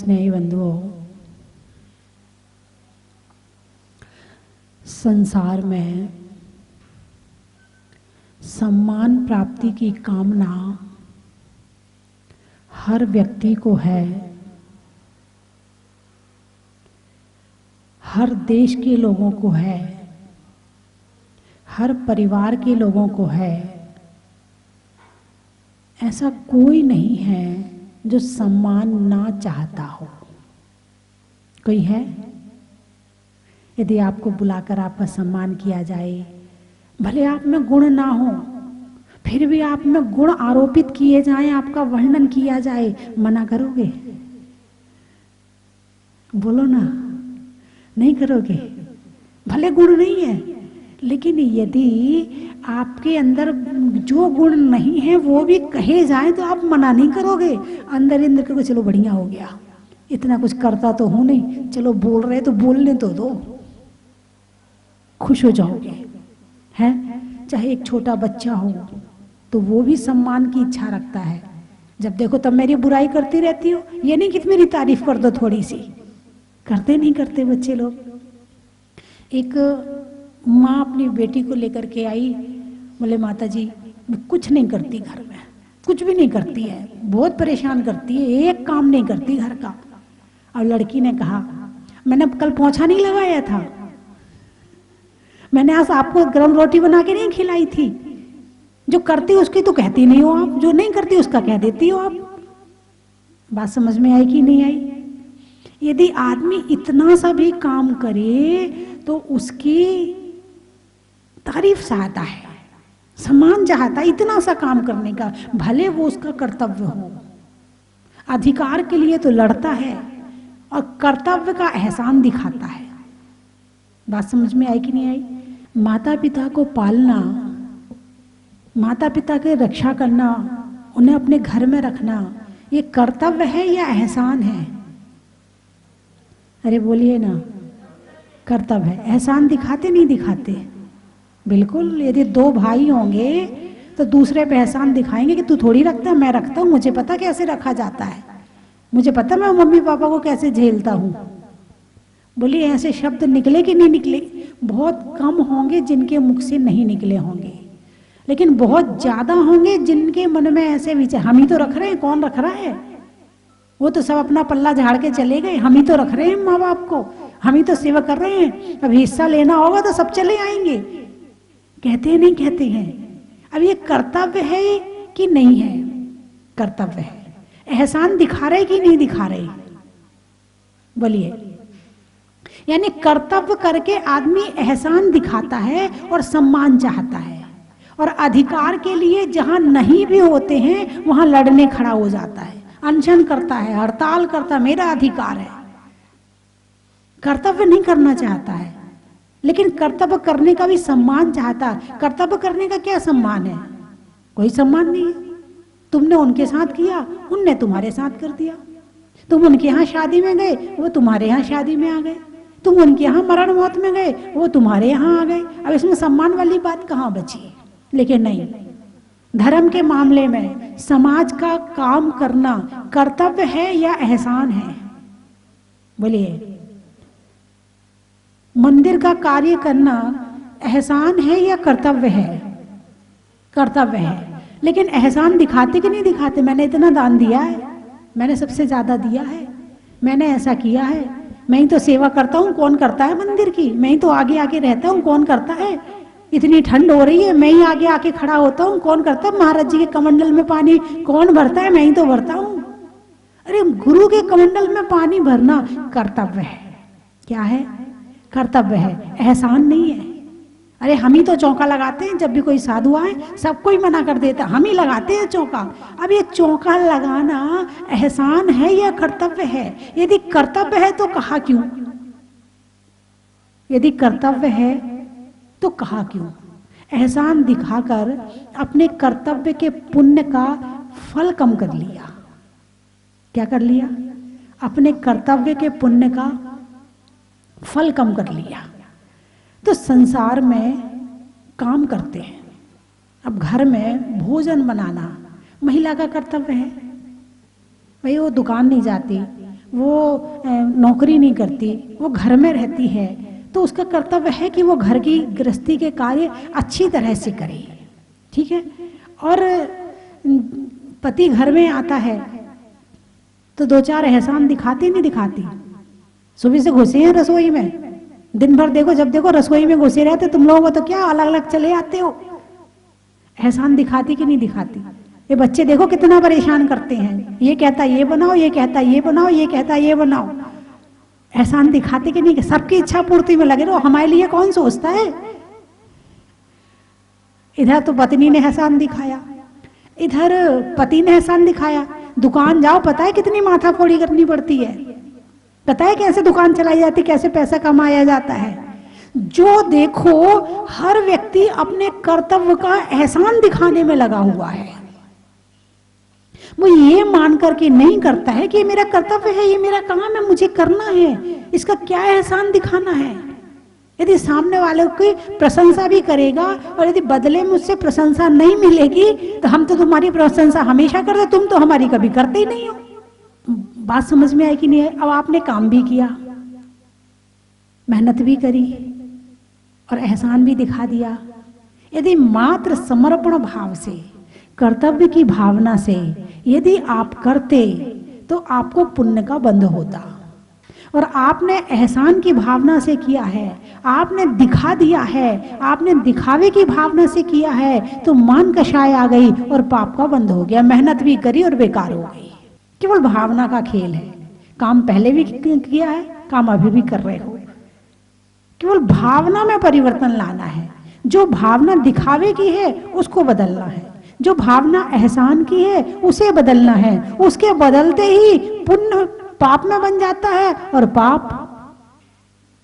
स्नेही बंधुओं, संसार में सम्मान प्राप्ति की कामना हर व्यक्ति को है, हर देश के लोगों को है, हर परिवार के लोगों को है। ऐसा कोई नहीं है जो सम्मान ना चाहता हो। कोई है? यदि आपको बुलाकर आपका सम्मान किया जाए, भले आप में गुण ना हो, फिर भी आप में गुण आरोपित किए जाएं, आपका वर्णन किया जाए, मना करोगे? बोलो ना, नहीं करोगे? भले गुण नहीं है, लेकिन यदि आपके अंदर जो गुण नहीं है वो भी कहे जाए तो आप मना नहीं करोगे। अंदर इंद्र करोगे, चलो बढ़िया हो गया, इतना कुछ करता तो हूं नहीं, चलो बोल रहे तो बोलने तो दो, खुश हो जाओगे। हैं? चाहे एक छोटा बच्चा हो तो वो भी सम्मान की इच्छा रखता है। जब देखो तब मेरी बुराई करती रहती हो, ये नहीं कि मेरी तारीफ कर दो थोड़ी सी। करते नहीं करते बच्चे लोग। एक माँ अपनी बेटी को लेकर के आई, बोले माता जी मैं कुछ नहीं करती, घर में कुछ भी नहीं करती है, बहुत परेशान करती है, एक काम नहीं करती घर का। और लड़की ने कहा मैंने कल पोंछा नहीं लगाया था, मैंने आज आपको गरम रोटी बना के नहीं खिलाई थी। जो करती उसकी तो कहती नहीं हो आप, जो नहीं करती उसका कह देती हो आप। बात समझ में आई कि नहीं आई? यदि आदमी इतना सा भी काम करे तो उसकी तारीफ चाहता है, सम्मान चाहता है, इतना सा काम करने का, भले वो उसका कर्तव्य हो। अधिकार के लिए तो लड़ता है और कर्तव्य का एहसान दिखाता है। बात समझ में आई कि नहीं आई? माता पिता को पालना, माता पिता की रक्षा करना, उन्हें अपने घर में रखना, ये कर्तव्य है या एहसान है? अरे बोलिए ना, कर्तव्य है। एहसान दिखाते नहीं दिखाते? बिल्कुल। यदि दो भाई होंगे तो दूसरे पे एहसान दिखाएंगे कि तू थोड़ी रखता है, मैं रखता हूँ, मुझे पता कैसे रखा जाता है, मुझे पता मैं मम्मी पापा को कैसे झेलता हूँ। बोलिए ऐसे शब्द निकले कि नहीं निकले? बहुत कम होंगे जिनके मुख से नहीं निकले होंगे, लेकिन बहुत ज्यादा होंगे जिनके मन में ऐसे विचार, हम ही तो रख रहे हैं, कौन रख रहा है? वो तो सब अपना पल्ला झाड़ के चले गए, हम ही तो रख रहे हैं माँ बाप को, हम ही तो सेवा कर रहे हैं। अब हिस्सा लेना होगा तो सब चले आएंगे। कहते हैं नहीं कहते हैं? अब ये कर्तव्य है कि नहीं है? कर्तव्य है। एहसान दिखा रहे कि नहीं दिखा रहे? बोलिए। यानी कर्तव्य करके आदमी एहसान दिखाता है और सम्मान चाहता है, और अधिकार के लिए जहां नहीं भी होते हैं वहां लड़ने खड़ा हो जाता है, अनशन करता है, हड़ताल करता है, मेरा अधिकार है। कर्तव्य नहीं करना चाहता है, लेकिन कर्तव्य करने का भी सम्मान चाहता है। कर्तव्य करने का क्या सम्मान है? कोई सम्मान नहीं है। तुमने उनके साथ किया, उनने तुम्हारे साथ कर दिया। तुम उनके यहाँ शादी में गए, वो तुम्हारे यहाँ शादी में आ गए। तुम उनके यहाँ मरण मौत में गए, वो तुम्हारे यहाँ आ गए। अब इसमें सम्मान वाली बात कहाँ बची? लेकिन नहीं, धर्म के मामले में समाज का काम करना कर्तव्य है या एहसान है? बोलिए। मंदिर का कार्य करना एहसान है या कर्तव्य है? कर्तव्य है। लेकिन एहसान दिखाते कि नहीं दिखाते? मैंने इतना दान दिया है, मैंने सबसे ज्यादा दिया है, मैंने ऐसा किया है, मैं ही तो सेवा करता हूँ, कौन करता है मंदिर की? मैं ही तो आगे आगे रहता हूँ, कौन करता है? इतनी ठंड हो रही है, मैं ही आगे आके खड़ा होता हूँ, कौन करता है? महाराज जी के कमंडल में पानी कौन भरता है? मैं ही तो भरता हूँ। अरे गुरु के कमंडल में पानी भरना कर्तव्य है। क्या है? कर्तव्य है, एहसान नहीं है। अरे हम ही तो चौका लगाते हैं, जब भी कोई साधु आए सबको ही मना कर देता, हम ही लगाते हैं चौका। अब ये चौका लगाना एहसान है या कर्तव्य है? यदि कर्तव्य है तो कहा क्यों? यदि कर्तव्य है तो कहा क्यों? एहसान दिखाकर अपने कर्तव्य के पुण्य का फल कम कर लिया। क्या कर लिया? अपने कर्तव्य के पुण्य का फल कम कर लिया। तो संसार में काम करते हैं, अब घर में भोजन बनाना महिला का कर्तव्य है। भाई वो दुकान नहीं जाती, वो नौकरी नहीं करती, वो घर में रहती है, तो उसका कर्तव्य है कि वो घर की गृहस्थी के कार्य अच्छी तरह से करे, ठीक है। और पति घर में आता है तो दो चार एहसान दिखाती नहीं दिखाती? सुबह से घुसे हैं रसोई में, दिन भर देखो, जब देखो रसोई में घुसे रहते, तुम लोगों को तो क्या अलग अलग चले आते हो। एहसान दिखाती कि नहीं दिखाती? ये बच्चे देखो कितना परेशान करते हैं, ये कहता ये बनाओ, ये कहता ये बनाओ, ये कहता ये बनाओ। एहसान दिखाते कि नहीं? सबकी इच्छा पूर्ति में लगे रहो, हमारे लिए कौन सोचता है। इधर तो पत्नी ने एहसान दिखाया, इधर पति ने एहसान दिखाया। दुकान जाओ, पता है कितनी माथाफोड़ी करनी पड़ती है, पता है कैसे दुकान चलाई जाती, कैसे पैसा कमाया जाता है। जो देखो हर व्यक्ति अपने कर्तव्य का एहसान दिखाने में लगा हुआ है। वो ये मान करके नहीं करता है कि ये मेरा कर्तव्य है, ये मेरा काम है, मुझे करना है, इसका क्या एहसान दिखाना है। यदि सामने वाले की प्रशंसा भी करेगा और यदि बदले में उससे प्रशंसा नहीं मिलेगी तो हम तो तुम्हारी प्रशंसा हमेशा करते, तुम तो हमारी कभी करते ही नहीं हो। बात समझ में आई कि नहीं है? अब आपने काम भी किया, मेहनत भी करी और एहसान भी दिखा दिया। यदि मात्र समर्पण भाव से, कर्तव्य की भावना से यदि आप करते तो आपको पुण्य का बंध होता। और आपने एहसान की भावना से किया है, आपने दिखा दिया है, आपने दिखावे की भावना से किया है, तो मान कषाय आ गई और पाप का बंध हो गया। मेहनत भी करी और बेकार हो गई। केवल भावना का खेल है। काम पहले भी किया है, काम अभी भी कर रहे हो। केवल भावना में परिवर्तन लाना है। जो भावना दिखावे की है उसको बदलना है, जो भावना एहसान की है उसे बदलना है। उसके बदलते ही पुण्य पाप में बन जाता है। और पाप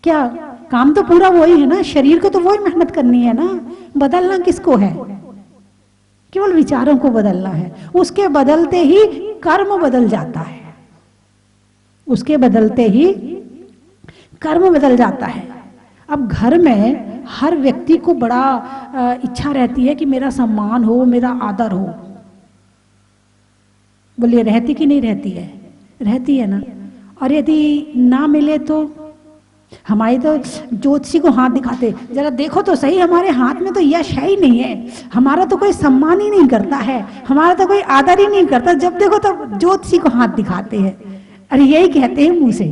क्या, काम तो पूरा वही है ना, शरीर को तो वही मेहनत करनी है ना, बदलना किसको है? केवल विचारों को बदलना है। उसके बदलते ही कर्म बदल जाता है, उसके बदलते ही कर्म बदल जाता है। अब घर में हर व्यक्ति को बड़ा इच्छा रहती है कि मेरा सम्मान हो, मेरा आदर हो। बोलिए रहती कि नहीं रहती है? रहती है ना। और यदि ना मिले तो हमारे तो ज्योतिषी को हाथ दिखाते, जरा देखो तो सही, हमारे हाथ में तो यश है ही नहीं है, हमारा तो कोई सम्मान ही नहीं करता है, हमारा तो कोई आदर ही नहीं करता। जब देखो तो ज्योतिषी को हाथ दिखाते हैं। अरे यही कहते हैं मुंह से।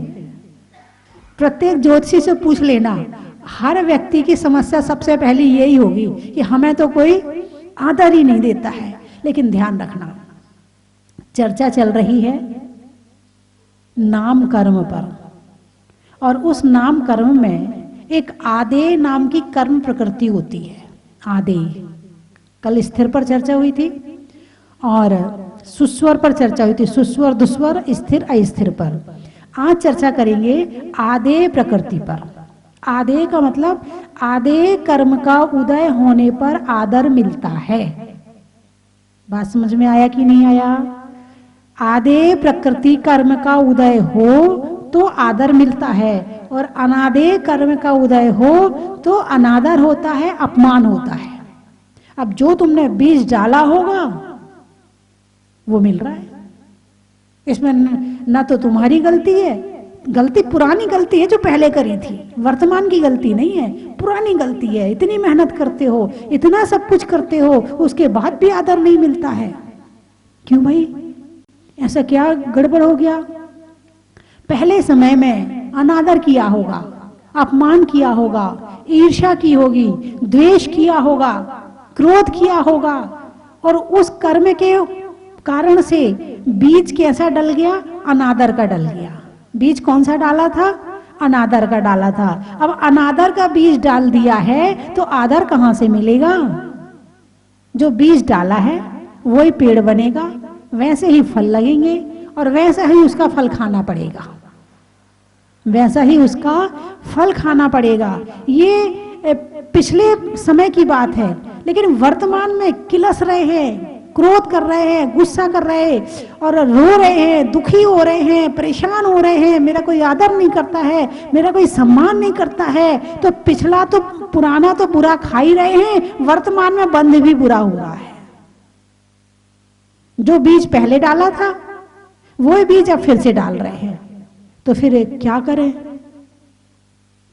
प्रत्येक ज्योतिषी से पूछ लेना, हर व्यक्ति की समस्या सबसे पहली यही होगी कि हमें तो कोई आदर ही नहीं देता है। लेकिन ध्यान रखना, चर्चा चल रही है नाम कर्म पर, और उस नाम कर्म में एक आदेय नाम की कर्म प्रकृति होती है। आदेय, कल स्थिर पर चर्चा हुई थी और सुस्वर पर चर्चा हुई थी, सुस्वर दुस्वर स्थिर अस्थिर पर। आज चर्चा करेंगे आदेय प्रकृति पर। आदेय का मतलब आदेय कर्म का उदय होने पर आदर मिलता है। बात समझ में आया कि नहीं आया? आदेय प्रकृति कर्म का उदय हो तो आदर मिलता है, और अनादेय कर्म का उदय हो तो अनादर होता है, अपमान होता है। अब जो तुमने बीज डाला होगा वो मिल रहा है। इसमें न तो तुम्हारी गलती है, गलती पुरानी गलती है जो पहले करी थी, वर्तमान की गलती नहीं है, पुरानी गलती है। इतनी मेहनत करते हो, इतना सब कुछ करते हो, उसके बाद भी आदर नहीं मिलता है। क्यों भाई, ऐसा क्या गड़बड़ हो गया? पहले समय में अनादर किया होगा, अपमान किया होगा, ईर्ष्या की होगी, द्वेष किया होगा, क्रोध किया होगा, और उस कर्म के कारण से बीज कैसा डल गया? अनादर का डल गया। बीज कौन सा डाला था? अनादर का डाला था। अब अनादर का बीज डाल दिया है तो आदर कहां से मिलेगा? जो बीज डाला है वही पेड़ बनेगा, वैसे ही फल लगेंगे और वैसा ही उसका फल खाना पड़ेगा, वैसा ही उसका फल खाना पड़ेगा। ये पिछले समय की बात है, लेकिन वर्तमान में किलस रहे हैं, क्रोध कर रहे हैं, गुस्सा कर रहे हैं और रो रहे हैं, दुखी हो रहे हैं, परेशान हो रहे हैं, मेरा कोई आदर नहीं करता है, मेरा कोई सम्मान नहीं करता है, तो पिछला तो पुराना तो बुरा खा ही रहे हैं, वर्तमान में बंध भी बुरा हुआ है। जो बीज पहले डाला था वही बीज अब फिर से डाल रहे हैं। तो फिर क्या करें?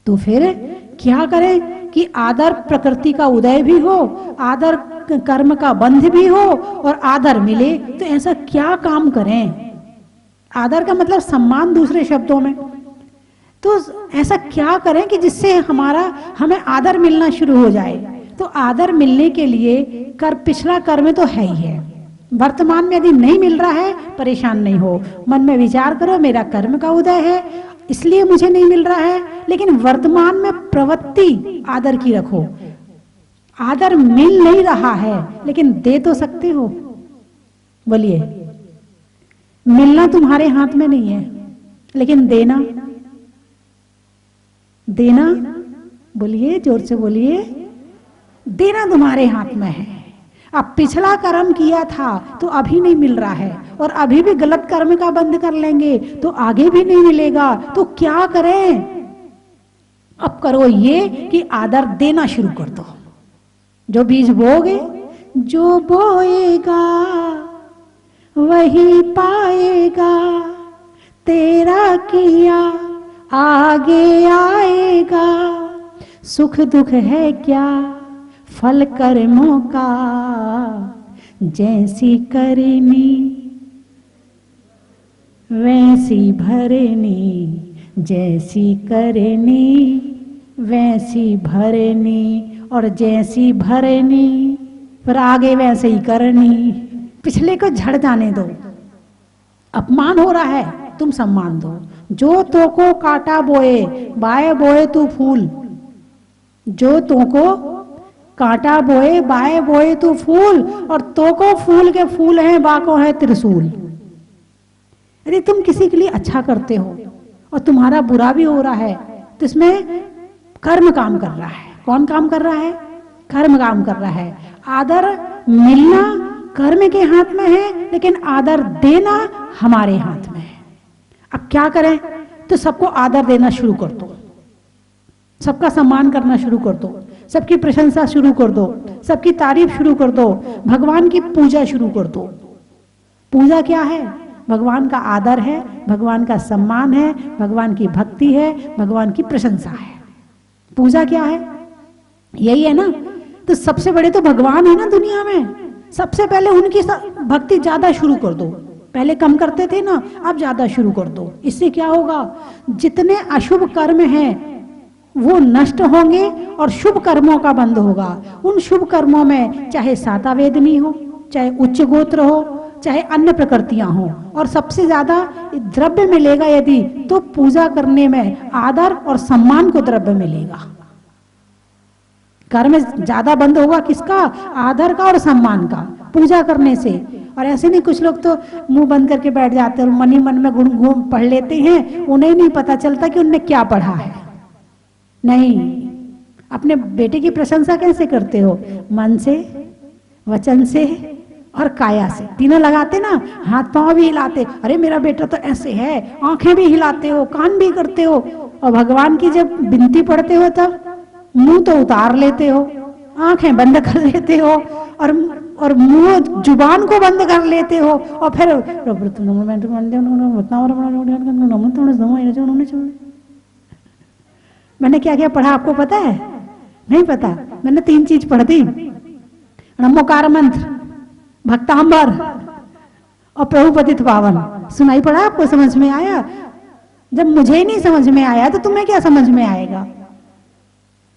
तो फिर क्या करें कि आदर प्रकृति का उदय भी हो, आदर कर्म का बंध भी हो और आदर मिले। तो ऐसा क्या काम करें? आदर का मतलब सम्मान दूसरे शब्दों में। तो ऐसा क्या करें कि जिससे हमें आदर मिलना शुरू हो जाए? तो आदर मिलने के लिए पिछला कर्म तो है ही है। वर्तमान में यदि नहीं मिल रहा है, परेशान नहीं हो, मन में विचार करो मेरा कर्म का उदय है इसलिए मुझे नहीं मिल रहा है, लेकिन वर्तमान में प्रवृत्ति आदर की रखो। आदर मिल नहीं रहा है लेकिन दे तो सकते हो। बोलिए, मिलना तुम्हारे हाथ में नहीं है, लेकिन देना, देना, बोलिए जोर से बोलिए, देना तुम्हारे हाथ में है। अब पिछला कर्म किया था तो अभी नहीं मिल रहा है, और अभी भी गलत कर्म का बंद कर लेंगे तो आगे भी नहीं मिलेगा। तो क्या करें? अब करो ये कि आदर देना शुरू कर दो। जो बीज बोगे, जो बोएगा वही पाएगा, तेरा किया आगे आएगा। सुख दुख है क्या फल कर्मों का, जैसी करनी वैसी भरनी, जैसी करनी वैसी भरनी, और जैसी भरनी पर आगे वैसे ही करनी। पिछले को झड़ जाने दो। अपमान हो रहा है, तुम सम्मान दो। जो तो को काटा बोए, बाए बोए तू फूल। जो तो को कांटा बोए, बाए बोए तू फूल, और तो को फूल के फूल हैं, बाको है त्रिशूल। यदि तुम किसी के लिए अच्छा करते हो और तुम्हारा बुरा भी हो रहा है, तो इसमें कर्म काम कर रहा है। कौन काम कर रहा है? कर्म काम कर रहा है। आदर मिलना कर्म के हाथ में है, लेकिन आदर देना हमारे हाथ में है। अब क्या करें? तो सबको आदर देना शुरू कर दो, सबका सम्मान करना शुरू कर दो, सबकी प्रशंसा शुरू कर दो, सबकी तारीफ शुरू कर दो, भगवान की पूजा शुरू कर दो। पूजा क्या है? भगवान का आदर है, भगवान का सम्मान है, भगवान की भक्ति है, भगवान की प्रशंसा है। पूजा क्या है? यही है ना। तो सबसे बड़े तो भगवान है ना दुनिया में। सबसे पहले उनकी भक्ति ज्यादा शुरू कर दो। पहले कम करते थे ना, अब ज्यादा शुरू कर दो। इससे क्या होगा? जितने अशुभ कर्म हैं वो नष्ट होंगे और शुभ कर्मों का बंध होगा। उन शुभ कर्मों में चाहे साता वेदनी हो, चाहे उच्च गोत्र हो, चाहे अन्य प्रकृतियां हो, और सबसे ज्यादा द्रव्य मिलेगा यदि, तो पूजा करने में आदर और सम्मान को द्रव्य मिलेगा। कर्म ज्यादा बंद होगा किसका? आदर का और सम्मान का, पूजा करने से। और ऐसे नहीं, कुछ लोग तो मुंह बंद करके बैठ जाते हैं और मन ही मन में गुण घूम पढ़ लेते हैं, उन्हें नहीं पता चलता कि उनने क्या पढ़ा है। नहीं, अपने बेटे की प्रशंसा कैसे करते हो? मन से, वचन से और काया से, तीनों लगाते ना, हाथ पांव भी हिलाते, अरे मेरा बेटा तो ऐसे है, आंखें भी हिलाते हो, कान भी करते हो, और भगवान की जब विनती पढ़ते हो तब मुंह तो उतार लेते हो, आंखें बंद कर लेते हो, और मुंह जुबान को बंद कर लेते हो, और फिर मैंने क्या क्या पढ़ा आपको पता है? नहीं पता? मैंने 3 चीज पढ़ दी, नमोकार मंत्र, भक्तांबर और प्रभुपतित पावन। सुनाई पड़ा आपको? समझ में आया? जब मुझे ही नहीं समझ में आया तो तुम्हें क्या समझ में आएगा?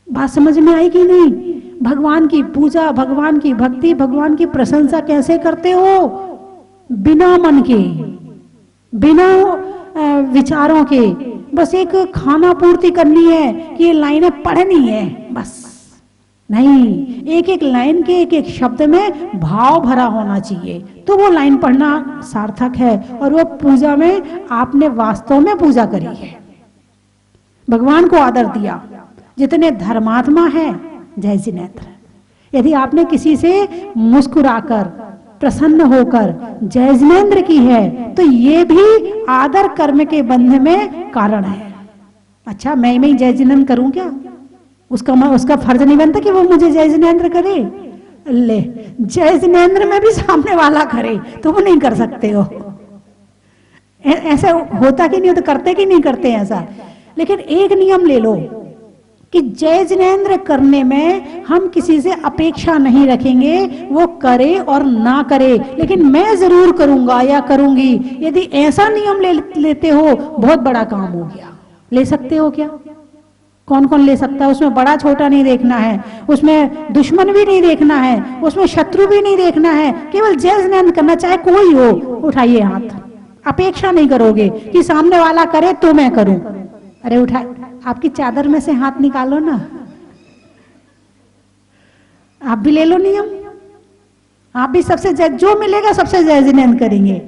बात समझ में आई कि नहीं? भगवान की पूजा, भगवान की भक्ति, भगवान की प्रशंसा कैसे करते हो? बिना मन के, बिना विचारों के, बस एक खाना पूर्ति करनी है कि ये लाइनें पढ़नी है, बस नहीं, एक एक लाइन के एक एक शब्द में भाव भरा होना चाहिए, तो वो लाइन पढ़ना सार्थक है, और वो पूजा में आपने वास्तव में पूजा करी है, भगवान को आदर दिया। जितने धर्मात्मा हैं जय जिनेन्द्र, यदि आपने किसी से मुस्कुराकर प्रसन्न होकर जय जिनेन्द्र की है तो ये भी आदर कर्म के बंध में कारण है। अच्छा, मैं ही जय जिनेन्द्र करूं क्या? उसका फर्ज नहीं बनता कि वो मुझे जय जिनेन्द्र करे। ले, जय जिनेन्द्र में भी सामने वाला करे तो वो नहीं कर सकते हो। ऐसा होता कि नहीं, तो करते कि नहीं करते ऐसा। लेकिन एक नियम ले लो कि जय जिनेंद्र करने में हम किसी से अपेक्षा नहीं रखेंगे, वो करे और ना करे, लेकिन मैं जरूर करूंगा या करूंगी। यदि ऐसा नियम लेते हो, बहुत बड़ा काम हो गया। ले सकते हो क्या? कौन कौन ले सकता है? उसमें बड़ा छोटा नहीं देखना है, उसमें दुश्मन भी नहीं देखना है, उसमें शत्रु भी नहीं देखना है, केवल जय जिनेंद्र करना, चाहे कोई हो। उठाइए हाथ। अपेक्षा नहीं करोगे कि सामने वाला करे तो मैं करूं। अरे उठा, आपकी चादर में से हाथ निकालो ना, आप भी ले लो नियम। आप भी सबसे जो मिलेगा सबसे जय जिनेंद्र करेंगे।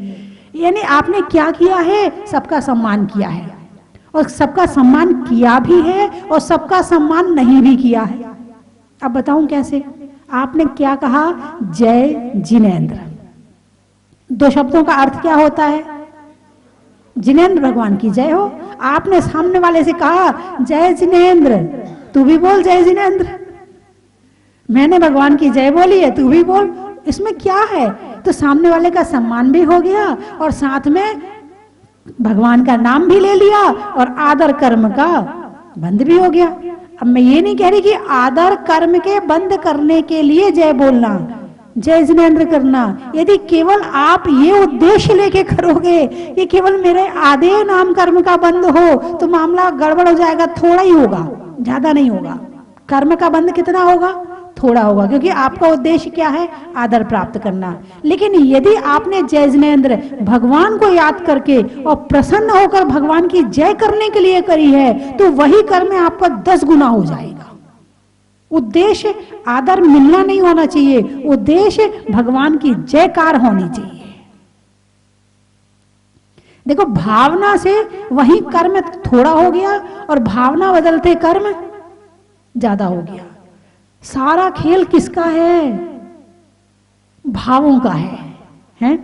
यानी आपने क्या किया है? सबका सम्मान किया है, और सबका सम्मान किया भी है और सबका सम्मान नहीं भी किया है। अब बताऊं कैसे? आपने क्या कहा? जय जिनेंद्र। दो शब्दों का अर्थ क्या होता है? जिनेंद्र भगवान की जय हो। आपने सामने वाले से कहा जय जिनेंद्र, तू भी बोल जय जिनेंद्र। मैंने भगवान की जय बोली है, तू भी बोल। इसमें क्या है? तो सामने वाले का सम्मान भी हो गया और साथ में भगवान का नाम भी ले लिया और आदर कर्म का बंद भी हो गया। अब मैं ये नहीं कह रही कि आदर कर्म के बंद करने के लिए जय बोलना, जय जिनेंद्र करना। यदि केवल आप ये उद्देश्य लेके करोगे कि केवल मेरे आधे नाम कर्म का बंद हो, तो मामला गड़बड़ हो जाएगा। थोड़ा ही होगा, ज्यादा नहीं होगा। कर्म का बंद कितना होगा? थोड़ा होगा, क्योंकि आपका उद्देश्य क्या है? आदर प्राप्त करना। लेकिन यदि आपने जय जिनेंद्र भगवान को याद करके और प्रसन्न होकर भगवान की जय करने के लिए करी है, तो वही कर्म आपका 10 गुना हो जाएगा। उद्देश्य आदर मिलना नहीं होना चाहिए, उद्देश्य भगवान की जयकार होनी चाहिए। देखो, भावना से वही कर्म थोड़ा हो गया और भावना बदलते कर्म ज्यादा हो गया। सारा खेल किसका है? भावों का है?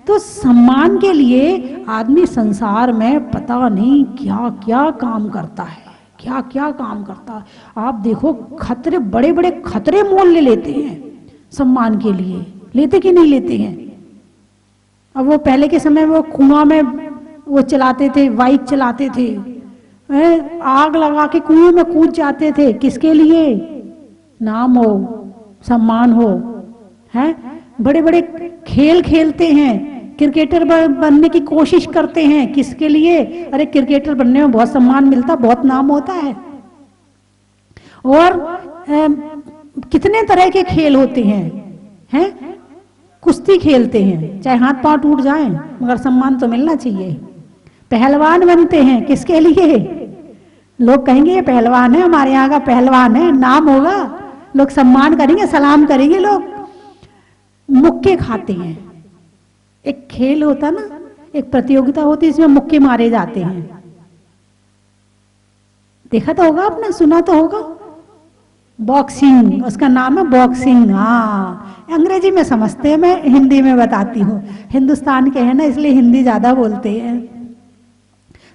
तो सम्मान के लिए आदमी संसार में पता नहीं क्या क्या काम करता है, क्या क्या काम करता है। आप देखो, खतरे, बड़े बड़े खतरे मोल ले लेते हैं सम्मान के लिए। लेते कि नहीं लेते हैं? अब वो पहले के समय में वो कुआं में वो चलाते थे, बाइक चलाते थे, आग लगा के कुएं में कूद जाते थे। किसके लिए? नाम हो, सम्मान हो, हैं? बड़े बड़े खेल खेलते हैं, क्रिकेटर बनने की कोशिश करते हैं। किसके लिए? अरे क्रिकेटर बनने में बहुत सम्मान मिलता, बहुत नाम होता है। और कितने तरह के खेल होते हैं? कुश्ती खेलते हैं, चाहे हाथ पांव टूट जाएं, मगर सम्मान तो मिलना चाहिए। पहलवान बनते हैं, किसके लिए? लोग कहेंगे ये पहलवान है, हमारे यहाँ का पहलवान है, नाम होगा, लोग सम्मान करेंगे, सलाम करेंगे लोग। मुक्के खाते हैं। एक खेल होता ना, एक प्रतियोगिता होती है, इसमें मुक्के मारे जाते हैं। देखा तो होगा आपने, सुना तो होगा। बॉक्सिंग, उसका नाम है बॉक्सिंग। हाँ, अंग्रेजी में समझते हैं, मैं हिंदी में बताती हूँ। हिंदुस्तान के हैं ना, इसलिए हिंदी ज्यादा बोलते हैं।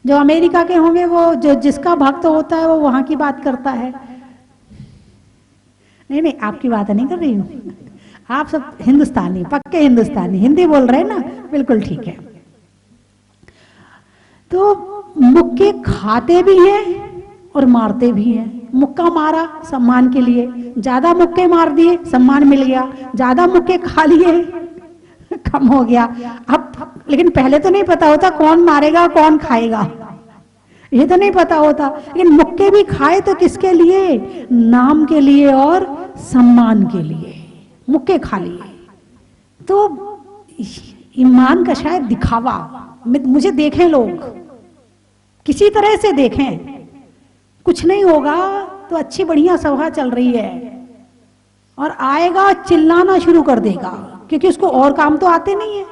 जो अमेरिका के होंगे, वो जो जिसका भक्त होता है वो वहां की बात करता है। नहीं नहीं, आपकी बात नहीं कर रही हूँ। आप सब हिंदुस्तानी, पक्के हिंदुस्तानी, हिंदी बोल रहे हैं ना, बिल्कुल ठीक है। तो मुक्के खाते भी हैं और मारते भी हैं। मुक्का मारा सम्मान के लिए, ज्यादा मुक्के मार दिए, सम्मान मिल गया। ज्यादा मुक्के खा लिए, कम हो गया। अब लेकिन पहले तो नहीं पता होता कौन मारेगा कौन खाएगा, ये तो नहीं पता होता। लेकिन मुक्के भी खाए तो किसके लिए? नाम के लिए और सम्मान के लिए मुक्के खा लिए। तो ईमान का शायद दिखावा, मुझे देखें लोग, किसी तरह से देखें, कुछ नहीं होगा तो अच्छी बढ़िया सभा चल रही है, और आएगा चिल्लाना शुरू कर देगा, क्योंकि उसको और काम तो आते नहीं है।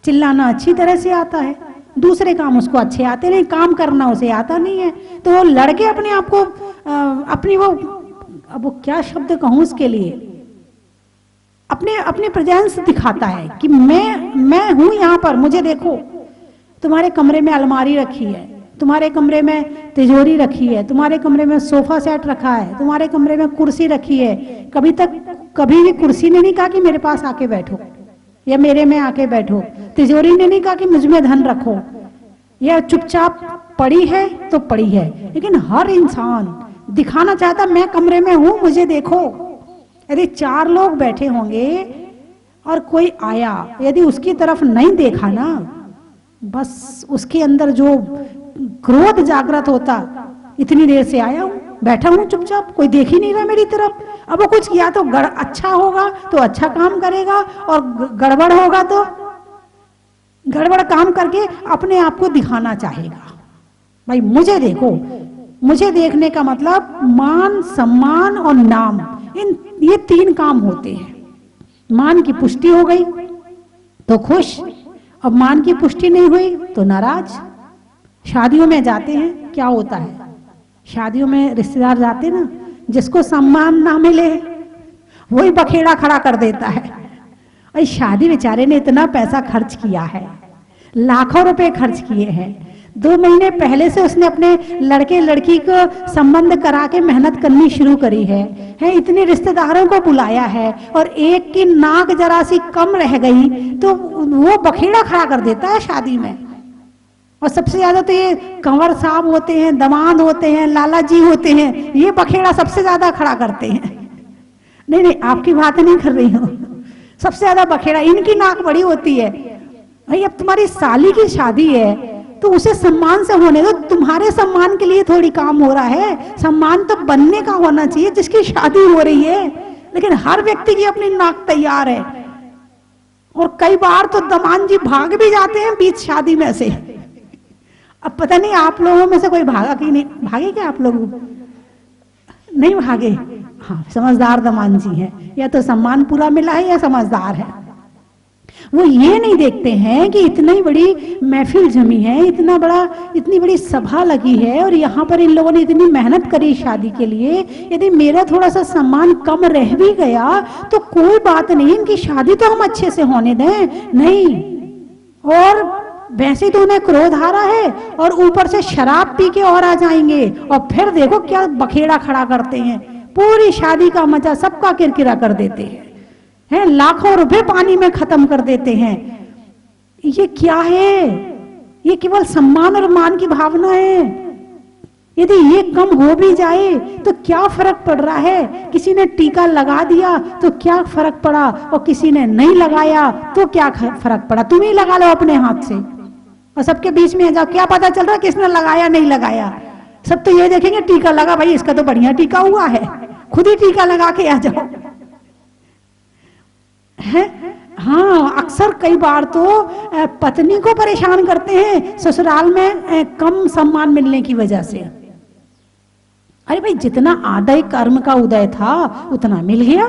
चिल्लाना अच्छी तरह से आता है, दूसरे काम उसको अच्छे आते नहीं, काम करना उसे आता नहीं है। तो वो लड़के अपने आप को अपनी अब वो क्या शब्द कहूं उसके लिए, अपने प्रेजेंस दिखाता है कि मैं हूं यहाँ पर, मुझे देखो। तुम्हारे कमरे में अलमारी रखी है, तुम्हारे कमरे में तिजोरी रखी है, तुम्हारे कमरे में सोफा सेट रखा है, तुम्हारे कमरे में कुर्सी रखी है। कभी भी कुर्सी ने नहीं कहा कि मेरे पास आके बैठो या मेरे में आके बैठो। तिजोरी ने नहीं कहा कि मुझ में धन रखो। या चुपचाप पड़ी है तो पड़ी है, लेकिन हर इंसान दिखाना चाहता मैं कमरे में हूं मुझे देखो। यदि 4 लोग बैठे होंगे और कोई आया, यदि उसकी तरफ नहीं देखा ना, बस उसके अंदर जो क्रोध जागृत होता, इतनी देर से आया हूं, बैठा हूं चुपचाप, कोई देख ही नहीं रहा मेरी तरफ। अब वो कुछ किया तो अच्छा होगा तो अच्छा काम करेगा, और गड़बड़ होगा तो गड़बड़ काम करके अपने आप को दिखाना चाहेगा। भाई मुझे देखो, मुझे देखने का मतलब मान, सम्मान और नाम, ये 3 काम होते हैं। मान की पुष्टि हो गई तो खुश, अब मान की पुष्टि नहीं हुई तो नाराज। शादियों में जाते हैं, क्या होता है, शादियों में रिश्तेदार जाते ना, जिसको सम्मान ना मिले वही बखेड़ा खड़ा कर देता है। अरे शादी बेचारे ने इतना पैसा खर्च किया है, लाखों रुपए खर्च किए हैं, 2 महीने पहले से उसने अपने लड़के लड़की को संबंध करा के मेहनत करनी शुरू करी है, इतने रिश्तेदारों को बुलाया है, और एक की नाक जरा सी कम रह गई तो वो बखेड़ा खड़ा कर देता है शादी में। और सबसे ज्यादा तो ये कंवर साहब होते हैं, दामाद होते हैं, लाला जी होते हैं, ये बखेड़ा सबसे ज्यादा खड़ा करते हैं। नहीं नहीं, आपकी बात नहीं कर रही हूँ, सबसे ज्यादा बखेड़ा इनकी नाक बड़ी होती है। भाई अब तुम्हारी साली की शादी है तो उसे सम्मान से होने दो, तुम्हारे सम्मान के लिए थोड़ी काम हो रहा है, सम्मान तो बनने का होना चाहिए जिसकी शादी हो रही है। लेकिन हर व्यक्ति की अपनी नाक तैयार है, और कई बार तो दामाद जी भाग भी जाते हैं बीच शादी में से। अब पता नहीं आप लोगों में से कोई भागा कि नहीं, भागे क्या आप लोग? नहीं भागे? हाँ, समझदार दामाद जी हैं, या तो सम्मान पूरा मिला है या समझदार है। वो ये नहीं देखते हैं कि इतनी बड़ी महफिल जमी है, इतनी बड़ी सभा लगी है, और यहाँ पर इन लोगों ने इतनी मेहनत करी शादी के लिए, यदि मेरा थोड़ा सा सम्मान कम रह भी गया तो कोई बात नहीं, इनकी शादी तो हम अच्छे से होने दें। नहीं, और वैसे तो उन्हें क्रोध आ रहा है और ऊपर से शराब पी के और आ जाएंगे, और फिर देखो क्या बखेड़ा खड़ा करते हैं, पूरी शादी का मजा सबका किरकिरा कर देते हैं, लाखों रुपए पानी में खत्म कर देते हैं। ये क्या है? ये केवल सम्मान और मान की भावना है। यदि ये कम हो भी जाए तो क्या फर्क पड़ रहा है? किसी ने टीका लगा दिया तो क्या फर्क पड़ा, और किसी ने नहीं लगाया तो क्या फर्क पड़ा? तुम ही लगा लो अपने हाथ से, और सबके बीच में जाओ, क्या पता चल रहा किसने लगाया नहीं लगाया? सब तो ये देखेंगे टीका लगा, भाई इसका तो बढ़िया टीका हुआ है, खुद ही टीका लगा के आ जाओ। है हाँ, अक्सर कई बार तो पत्नी को परेशान करते हैं ससुराल में कम सम्मान मिलने की वजह से। अरे भाई, जितना आदय कर्म का उदय था उतना मिल गया,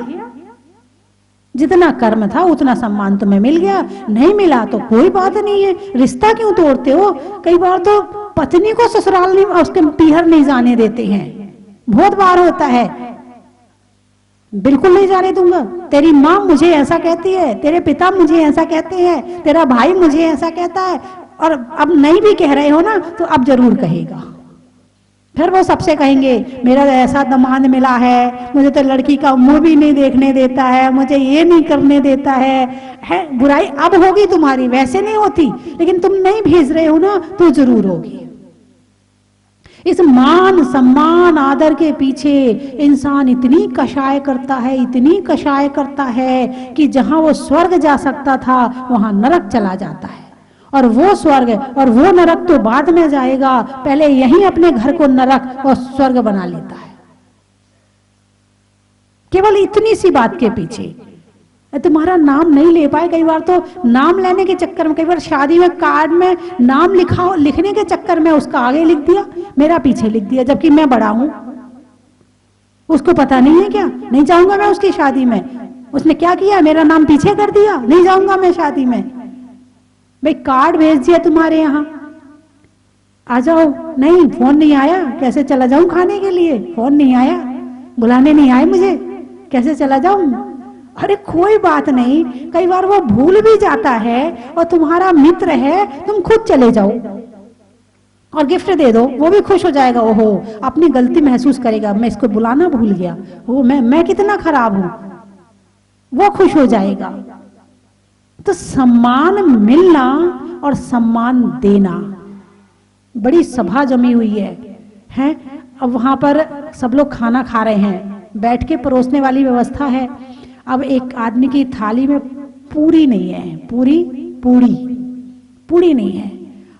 जितना कर्म था उतना सम्मान तुम्हें मिल गया, नहीं मिला तो कोई बात नहीं है, रिश्ता क्यों तोड़ते हो? कई बार तो पत्नी को ससुराल नहीं, उसके पीहर नहीं जाने देते हैं, बहुत बार होता है। बिल्कुल नहीं जाने दूंगा, तेरी माँ मुझे ऐसा कहती है, तेरे पिता मुझे ऐसा कहते हैं, तेरा भाई मुझे ऐसा कहता है, और अब नहीं भी कह रहे हो ना तो अब जरूर कहेगा। फिर वो सबसे कहेंगे मेरा ऐसा दामाद मिला है, मुझे तो लड़की का मुंह भी नहीं देखने देता है, मुझे ये नहीं करने देता है। बुराई अब होगी तुम्हारी, वैसे नहीं होती, लेकिन तुम नहीं भेज रहे हो ना तो जरूर होगी। इस मान सम्मान आदर के पीछे इंसान इतनी कषाय करता है, इतनी कषाय करता है कि जहां वो स्वर्ग जा सकता था वहां नरक चला जाता है, और वो स्वर्ग और वो नरक तो बाद में जाएगा, पहले यहीं अपने घर को नरक और स्वर्ग बना लेता है, केवल इतनी सी बात के पीछे। तुम्हारा नाम नहीं ले पाए, कई बार तो नाम लेने के चक्कर में, कई बार शादी में कार्ड में नाम लिखने के चक्कर में उसका आगे लिख दिया, मेरा पीछे लिख दिया, जबकि मैं बड़ा हूं। उसको पता नहीं है क्या? नहीं जाऊंगा मैं उसकी शादी में, उसने क्या किया, मेरा नाम पीछे कर दिया, नहीं जाऊंगा मैं शादी में। भाई कार्ड भेज दिया तुम्हारे यहाँ, आ जाओ, नहीं फोन नहीं आया, कैसे चला जाऊं खाने के लिए, फोन नहीं आया, बुलाने नहीं आए मुझे, कैसे चला जाऊं? अरे कोई बात नहीं, कई बार वो भूल भी जाता है और तुम्हारा मित्र है, तुम खुद चले जाओ और गिफ्ट दे दो, वो भी खुश हो जाएगा, ओहो अपनी गलती महसूस करेगा, मैं इसको बुलाना भूल गया, वो मैं कितना खराब हूं, वो खुश हो जाएगा। तो सम्मान मिलना और सम्मान देना, बड़ी सभा जमी हुई है। अब वहां पर सब लोग खाना खा रहे हैं, बैठ के परोसने वाली व्यवस्था है। अब एक आदमी की थाली में पूरी नहीं है, पूरी नहीं है।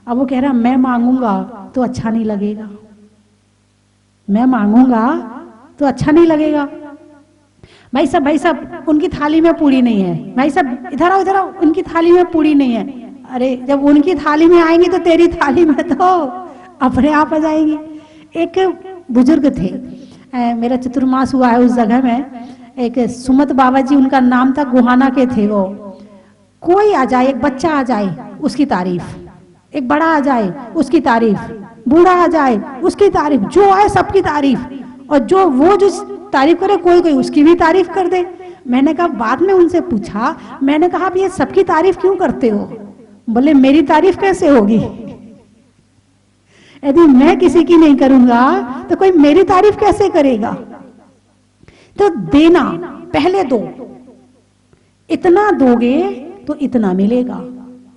अब वो कह रहा मैं मांगूंगा तो अच्छा नहीं लगेगा, मैं मांगूंगा तो अच्छा नहीं लगेगा। भाई साहब उनकी थाली में पूरी नहीं है, भाई साहब इधर आओ उनकी थाली में पूरी नहीं है। अरे जब उनकी थाली में आएंगी तो तेरी थाली में तो अपने आप आ जाएगी। एक बुजुर्ग थे, मेरा चतुर्मास हुआ है उस जगह में, एक सुमत बाबा जी उनका नाम था, गुहाना के थे वो। कोई आ जाए, एक बच्चा आ जाए उसकी तारीफ, एक बड़ा आ जाए उसकी तारीफ, बूढ़ा आ जाए उसकी तारीफ, जो आए सबकी तारीफ, और जो तारीफ करे कोई उसकी भी तारीफ कर दे। मैंने कहा, बाद में उनसे पूछा, मैंने कहा आप ये सबकी तारीफ क्यों करते हो? बोले मेरी तारीफ कैसे होगी? यदि मैं किसी की नहीं करूंगा तो कोई मेरी तारीफ कैसे करेगा? तो देना पहले दो, इतना दोगे तो इतना मिलेगा,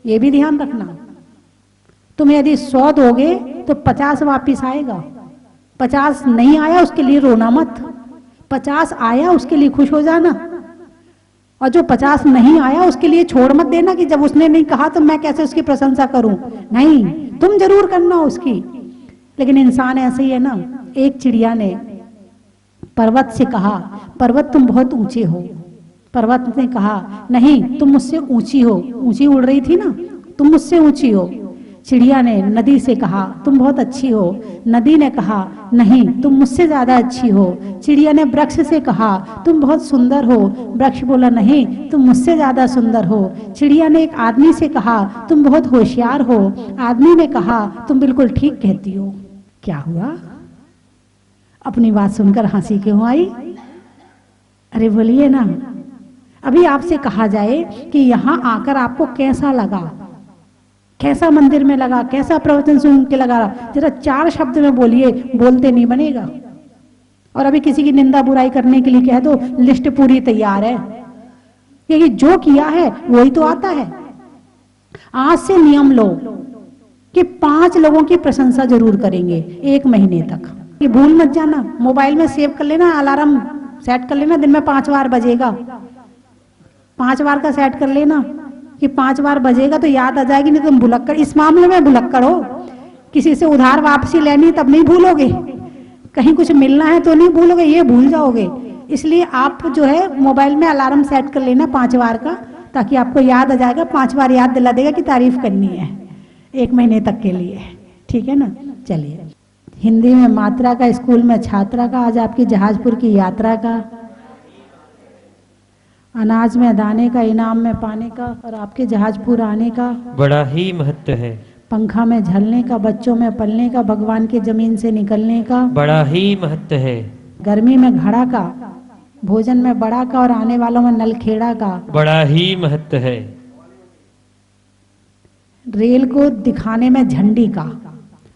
ये भी ध्यान रखना। तुम यदि 100 दोगे तो 50 वापिस आएगा। 50 नहीं आया उसके लिए रोना मत, 50 आया उसके लिए खुश हो जाना। और जो 50 नहीं आया उसके लिए छोड़ मत देना कि जब उसने नहीं कहा तो मैं कैसे उसकी प्रशंसा करूं। नहीं, तुम जरूर करना उसकी। लेकिन इंसान ऐसे ही है ना। एक चिड़िया ने पर्वत से कहा, पर्वत तुम बहुत ऊंचे हो। पर्वत ने कहा, नहीं तुम मुझसे ऊंची हो, ऊंची उड़ रही थी ना, तुम मुझसे ऊंची हो। चिड़िया ने नदी से कहा, तुम बहुत अच्छी हो। नदी ने कहा, नहीं तुम मुझसे ज्यादा अच्छी हो। चिड़िया ने वृक्ष से कहा, तुम बहुत सुंदर हो। वृक्ष बोला, नहीं तुम मुझसे ज्यादा सुंदर हो। चिड़िया ने एक आदमी से कहा, तुम बहुत होशियार हो। आदमी ने कहा, तुम बिल्कुल ठीक कहती हो। क्या हुआ? अपनी बात सुनकर हंसी क्यों आई? अरे बोलिए ना। अभी आपसे कहा जाए कि यहां आकर आपको कैसा लगा, कैसा मंदिर में लगा, कैसा प्रवचन सुन के लगा, जरा 4 शब्द में बोलिए। बोलते नहीं बनेगा। और अभी किसी की निंदा बुराई करने के लिए कह दो, लिस्ट पूरी तैयार है, क्योंकि जो किया है वही तो आता है। आज से नियम लो कि 5 लोगों की प्रशंसा जरूर करेंगे 1 महीने तक। ये भूल मत जाना, मोबाइल में सेव कर लेना, अलार्म सेट कर लेना, दिन में 5 बार बजेगा। 5 बार का सेट कर लेना कि 5 बार बजेगा तो याद आ जाएगी। नहीं तुम भुलक्कड़, इस मामले में भुलक्कड़ हो। किसी से उधार वापसी लेनी तब नहीं भूलोगे, कहीं कुछ मिलना है तो नहीं भूलोगे, ये भूल जाओगे। इसलिए आप जो है मोबाइल में अलार्म सेट कर लेना 5 बार का, ताकि आपको याद आ जाएगा। 5 बार याद दिला देगा कि तारीफ करनी है 1 महीने तक के लिए। ठीक है ना? चलिए, हिंदी में मात्रा का, स्कूल में छात्रा का, आज आपकी जहाजपुर की यात्रा का, अनाज में दाने का, इनाम में पाने का, और आपके जहाजपुर आने का बड़ा ही महत्व है। पंखा में झलने का, बच्चों में पलने का, भगवान की जमीन से निकलने का बड़ा ही महत्व है। गर्मी में घड़ा का, भोजन में बड़ा का, और आने वालों में नलखेड़ा का बड़ा ही महत्व है। रेल को दिखाने में झंडी का,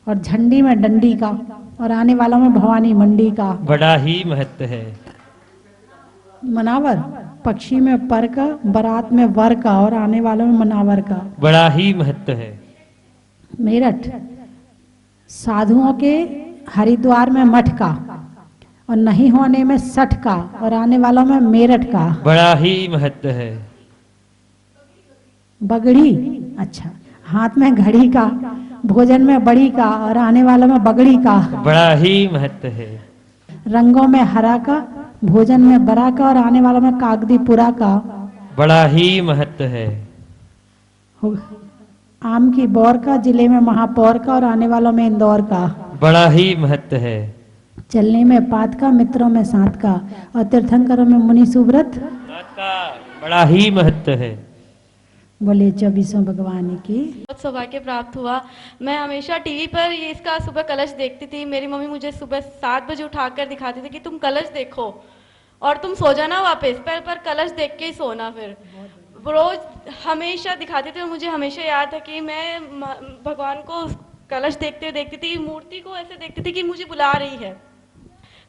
और झंडी में डंडी का, और आने वालों में भवानी मंडी का बड़ा ही महत्व है। मनावर, पक्षी में पर का, बारात में वर का, और आने वालों में मनावर का बड़ा ही महत्व है। मेरठ, साधुओं के हरिद्वार में मठ का, और नहीं होने में सठ का, और आने वालों में मेरठ का बड़ा ही महत्व है। बगड़ी, अच्छा, हाथ में घड़ी का, भोजन में बड़ी का, और आने वालों में बगड़ी का बड़ा ही महत्व है। रंगों में हरा का, भोजन में बरा का, और आने वालों में कागदीपुरा का बड़ा ही महत्व है। आम की बौर का, जिले में महापौर का, और आने वालों में इंदौर का बड़ा ही महत्व है। चलने में पात का, मित्रों में साथ का, और तीर्थंकरों में मुनि सुव्रत का बड़ा ही महत्व है। बोले 24 भगवान की। बहुत सौभाग्य प्राप्त हुआ। मैं हमेशा टीवी पर ये इसका सुबह कलश देखती थी। मेरी मम्मी मुझे सुबह 7 बजे उठाकर दिखाती थी कि तुम कलश देखो और तुम सो जाना वापस, पर कलश देख के ही सोना। फिर रोज हमेशा दिखाते थे। मुझे हमेशा याद है कि मैं भगवान को कलश देखती थी, मूर्ति को ऐसे देखती थी कि मुझे बुला रही है,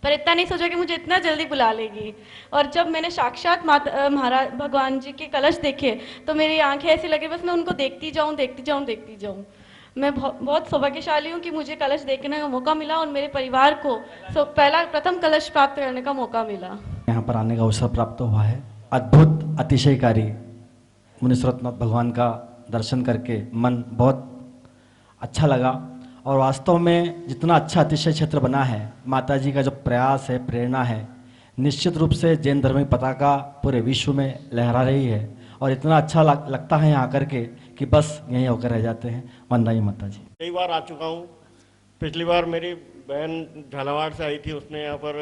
पर इतना नहीं सोचा कि मुझे इतना जल्दी बुला लेगी। और जब मैंने साक्षात महाराज भगवान जी के कलश देखे तो मेरी आंखें ऐसी लगी बस मैं उनको देखती जाऊं। मैं बहुत सौभाग्यशाली हूँ कि मुझे कलश देखने का मौका मिला और मेरे परिवार को प्रथम कलश प्राप्त करने का मौका मिला। यहाँ पर आने का अवसर प्राप्त हुआ है। अद्भुत अतिशयकारी मुनीश्वरनाथ भगवान का दर्शन करके मन बहुत अच्छा लगा और वास्तव में जितना अच्छा अतिशय क्षेत्र बना है, माता जी का जो प्रयास है, प्रेरणा है, निश्चित रूप से जैन धर्म की पताका पूरे विश्व में लहरा रही है और इतना अच्छा लगता है यहाँ आकर के कि बस यहीं होकर रह जाते हैं। वंदना माता जी। कई बार आ चुका हूँ। पिछली बार मेरी बहन झालावाड़ से आई थी, उसने यहाँ पर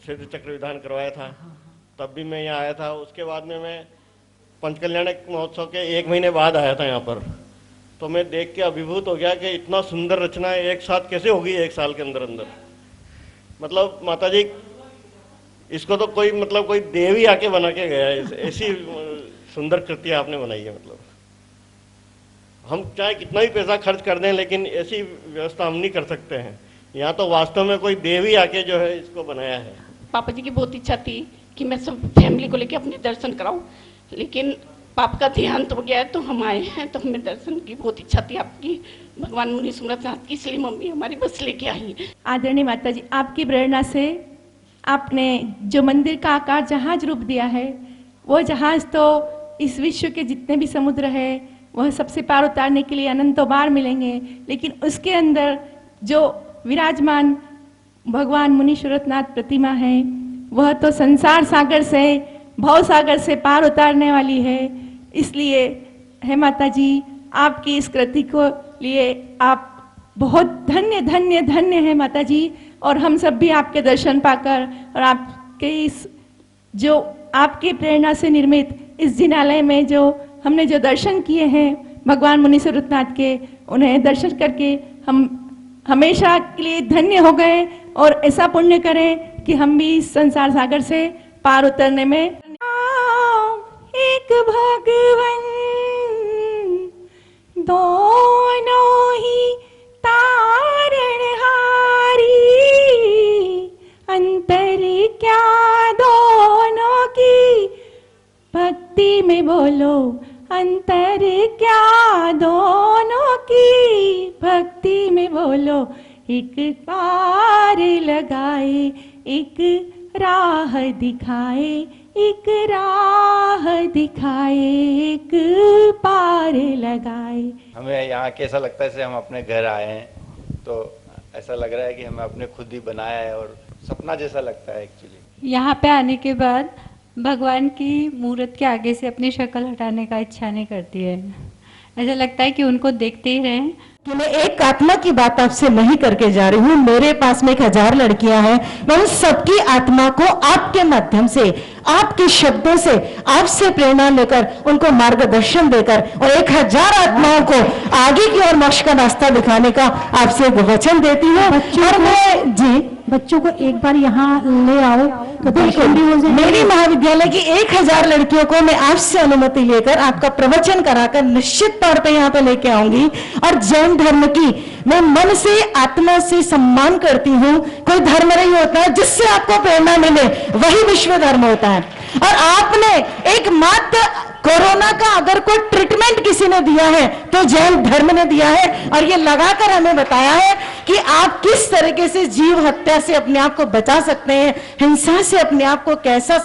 सिद्ध चक्र विधान करवाया था, तब भी मैं यहाँ आया था। उसके बाद में मैं पंचकल्याणक महोत्सव के 1 महीने बाद आया था यहाँ पर, तो मैं देख के अभिभूत हो गया कि इतना सुंदर रचना एक साथ कैसे होगी 1 साल के अंदर अंदर। मतलब माता जी, इसको तो कोई देव ही आके बना के गया है। ऐसी सुंदर कृति आपने बनाई है। मतलब हम चाहे कितना भी पैसा खर्च कर दें, लेकिन ऐसी व्यवस्था हम नहीं कर सकते हैं। यहाँ तो वास्तव में कोई देव ही आके जो है इसको बनाया है। पापा जी की बहुत इच्छा थी कि मैं सब फैमिली को लेके अपने दर्शन कराऊं, लेकिन पाप का देहांत हो गया है तो हम आए हैं। तो हमें दर्शन की बहुत इच्छा थी आपकी, भगवान मुनीश्वरनाथ की, इसलिए मम्मी हमारी बस लेके आई है। आदरणीय माता जी, आपकी प्रेरणा से आपने जो मंदिर का आकार जहाज रूप दिया है, वो जहाज तो इस विश्व के जितने भी समुद्र है वह सबसे पार उतारने के लिए अनंतों बार मिलेंगे, लेकिन उसके अंदर जो विराजमान भगवान मुनीश्वरनाथ प्रतिमा है वह तो संसार सागर से, भव सागर से पार उतारने वाली है। इसलिए है माता जी, आपकी इस कृति को लिए आप बहुत धन्य धन्य धन्य है माता जी। और हम सब भी आपके दर्शन पाकर और आपके इस जो आपकी प्रेरणा से निर्मित इस जिनालय में जो हमने जो दर्शन किए हैं भगवान मुनीश्वरनाथ के, उन्हें दर्शन करके हम हमेशा के लिए धन्य हो गए और ऐसा पुण्य करें कि हम भी इस संसार सागर से पार उतरने में एक भगवन दोनों ही तारणहारी, अंतर क्या दोनों की भक्ति में बोलो, अंतर क्या दोनों की भक्ति में बोलो। एक पार लगाए एक राह दिखाए, एक राह दिखाए एक पार लगाए। हमें यहाँ कैसा लगता है जैसे हम अपने घर आए हैं, तो ऐसा लग रहा है कि हमें अपने खुद ही बनाया है और सपना जैसा लगता है एक्चुअली। यहाँ पे आने के बाद भगवान की मूर्त के आगे से अपनी शक्ल हटाने का इच्छा नहीं करती है। ऐसा लगता है कि उनको देखते ही रहें। कि मैं एक आत्मा की बात आपसे नहीं करके जा रही हूँ, मेरे पास में 1000 लड़कियां हैं, मैं उन सबकी आत्मा को आपके माध्यम से, आपके शब्दों से, आपसे प्रेरणा लेकर उनको मार्गदर्शन देकर और 1000 आत्माओं को आगे की ओर मोक्ष का रास्ता दिखाने का आपसे वचन देती हूँ। और मैं जी बच्चों को एक बार यहाँ ले आओ तो बिल्कुल मेरी महाविद्यालय की 1000 लड़कियों को मैं आपसे अनुमति लेकर आपका प्रवचन कराकर निश्चित तौर पे यहाँ पे लेके आऊंगी। और जैन धर्म की मैं मन से, आत्मा से सम्मान करती हूँ। कोई धर्म नहीं होता है जिससे आपको प्रेरणा मिले, वही विश्व धर्म होता है। और आपने एकमात्र कोरोना का अगर कोई ट्रीटमेंट किसी ने दिया है तो जैन धर्म ने दिया है, और ये लगाकर हमें बताया है कि आप किस तरीके से जीव हत्या से अपने आप को बचा सकते हैं, हिंसा से अपने आप को कैसा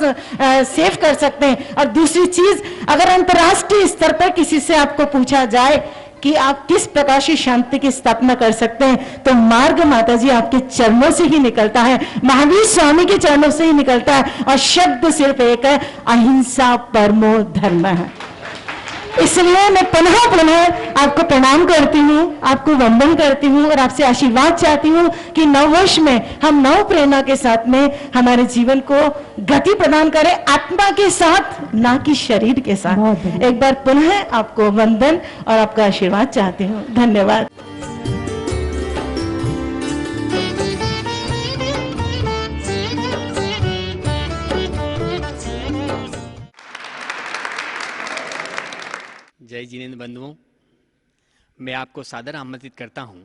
सेव कर सकते हैं। और दूसरी चीज, अगर अंतर्राष्ट्रीय स्तर पर किसी से आपको पूछा जाए कि आप किस प्रकार से शांति की स्थापना कर सकते हैं, तो मार्ग माता जी आपके चरणों से ही निकलता है, महावीर स्वामी के चरणों से ही निकलता है। और शब्द सिर्फ एक है, अहिंसा परमो धर्म है। इसलिए मैं पुनः पुनः आपको प्रणाम करती हूँ, आपको वंदन करती हूँ और आपसे आशीर्वाद चाहती हूँ कि नववर्ष में हम नव प्रेरणा के साथ में हमारे जीवन को गति प्रदान करें, आत्मा के साथ, ना कि शरीर के साथ। एक बार पुनः आपको वंदन और आपका आशीर्वाद चाहती हूँ। धन्यवाद। जय जिनेंद्र बंधुओं, मैं आपको सादर आमंत्रित करता हूं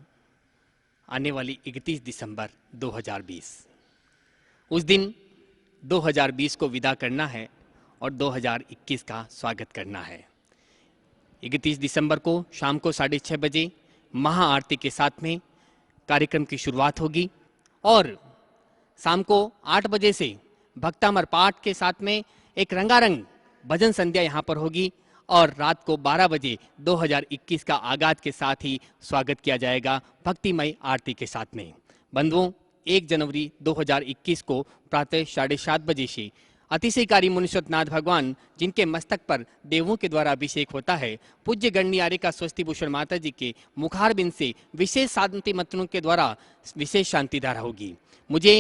आने वाली 31 दिसंबर 2020। उस दिन 2020 को विदा करना है और 2021 का स्वागत करना है। 31 दिसंबर को शाम को 6:30 बजे महाआरती के साथ में कार्यक्रम की शुरुआत होगी और शाम को 8 बजे से भक्तामर पाठ के साथ में एक रंगारंग भजन संध्या यहाँ पर होगी और रात को 12 बजे 2021 का आगाज के साथ ही स्वागत किया जाएगा भक्तिमय आरती के साथ में। बंधुओं, 1 जनवरी 2021 को प्रातः 7:30 बजे से अतिशयकारी मुनीश्वरनाथ भगवान जिनके मस्तक पर देवों के द्वारा अभिषेक होता है, पूज्य गणनी आर्यिका स्वस्ति भूषण माता जी के मुखारबिंद से विशेष शांति मंत्रों के द्वारा विशेष शांति धारा होगी। मुझे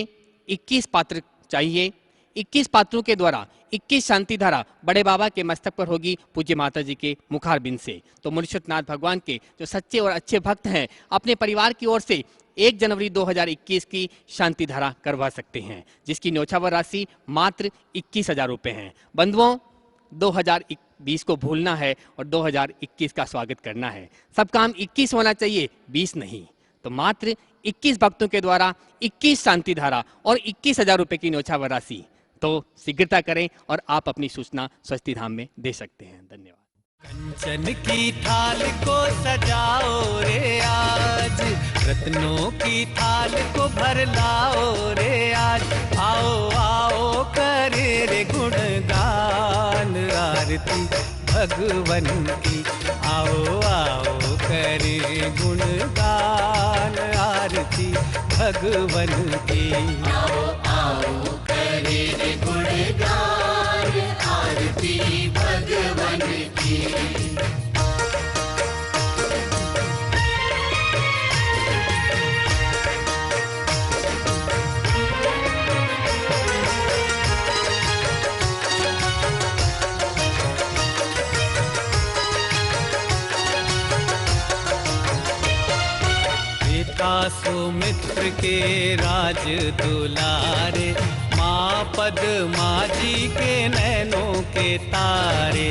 21 पात्र चाहिए। 21 पात्रों के द्वारा 21 शांति धारा बड़े बाबा के मस्तक पर होगी पूज्य माता जी के मुखारबिंद से। तो मुनीश्वरनाथ भगवान के जो सच्चे और अच्छे भक्त हैं अपने परिवार की ओर से 1 जनवरी 2021 की शांति धारा करवा सकते हैं, जिसकी न्योछावर राशि मात्र 21,000 रुपये है। बंधुओं, 2020 को भूलना है और 2021 का स्वागत करना है। सब काम 21 होना चाहिए, 20 नहीं। तो मात्र 21 भक्तों के द्वारा 21 शांति धारा और 21,000 रुपये की न्योछावर राशि। तो शीघ्रता करें और आप अपनी सूचना स्वस्ति धाम में दे सकते हैं। धन्यवाद। कंचन की थाल को सजाओ रे आज, रत्नों की थाल को भर लाओ रे आज। आओ आओ करे रे गुणगान आरती भगवन की। आओ आओ करे गुणगान आरती भगवन की। आओ आओ करे रे गुणगान आरती भगवन की। सुमित्र के राज दुलारे, माँ पद्मा जी के नैनों के तारे।